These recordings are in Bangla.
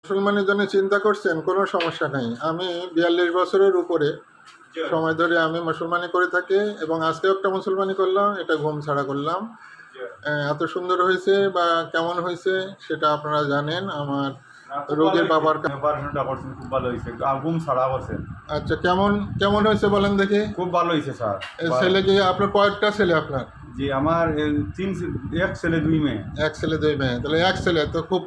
মুসলমানের জন্য চিন্তা করছেন, কোনো সমস্যা নেই। আমি ৪২ বছরের উপরে সময় ধরে আমি মুসলমানি করে থাকি এবং আজকে একটা মুসলমানি করলাম, এটা ঘুম ছাড়া করলাম। এত সুন্দর হয়েছে বা কেমন হয়েছে সেটা আপনারা জানেন। আমার রোগের বাবার খুব ভালো হয়েছে, ঘুম ছাড়া করছেন। আচ্ছা, কেমন কেমন হয়েছে বলেন দেখি। খুব ভালো হয়েছে স্যার। ছেলে কি আপনার? কয়েকটা ছেলে আপনার? জি, আমার এক ছেলে 2 মেয়ে। এক ছেলে 2 মেয়ে। তাহলে এক ছেলে তো খুব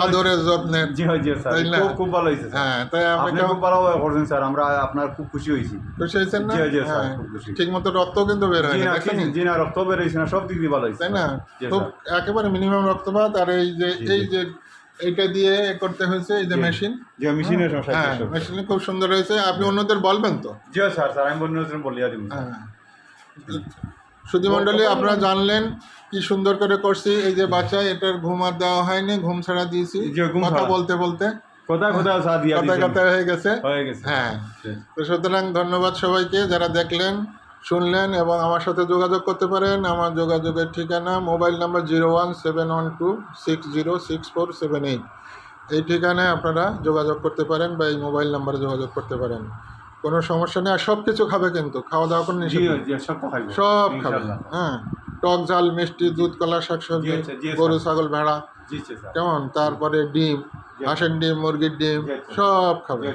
আদরের যত্নের। জি জি স্যার, তাই না? খুব ভালো হয়েছে স্যার। হ্যাঁ, তাই আপনি খুব ভালো করছেন স্যার, আমরা আপনার খুব খুশি হয়েছি। খুশি হয়েছেন না? জি জি স্যার, হ্যাঁ, খুব খুশি। ঠিক মতো রক্ত কিন্তু বের হয় না, দেখেন? জি না, রক্ত বের হয়েছে না, সব দিক দিয়ে ভালো হয়েছে, তাই না? জি খুব স্যার। একেবারে মিনিমাম রক্তপাত। আর এই যে এইটা দিয়ে করতে হয়েছে, এই যে মেশিন। যে মেশিনের সমস্যা। হ্যাঁ, মেশিনে খুব সুন্দর হয়েছে। আপনি অন্যদের বলবেন তো? জি স্যার, স্যার আমি বলিয়া দিব। হ্যাঁ, সুধীমণ্ডলী, আপনারা জানলেন কি সুন্দর করে করছি। এই যে বাচ্চা, এটার ঘুম আর দেওয়া হয়নি, ঘুম ছাড়া দিয়েছি। কথা বলতে বলতে কথা হয়ে গেছে। হ্যাঁ, তো সুতরাং ধন্যবাদ সবাইকে যারা দেখলেন, শুনলেন এবং আমার সাথে যোগাযোগ করতে পারেন। আমার যোগাযোগের ঠিকানা মোবাইল নাম্বার 017126064778। এই ঠিকানায় আপনারা যোগাযোগ করতে পারেন বা এই মোবাইল নাম্বারে যোগাযোগ করতে পারেন। কোনো সমস্যা নেই। আর সব কিছু খাবে কিন্তু, খাওয়া দাওয়া কোনো সব খাবে। হ্যাঁ, টক ঝাল মিষ্টি দুধ কলা শাকসবজি, গরু ছাগল ভেড়া, কেমন, তারপরে ডিম, হাঁসের ডিম, মুরগির ডিম, সব খাবে।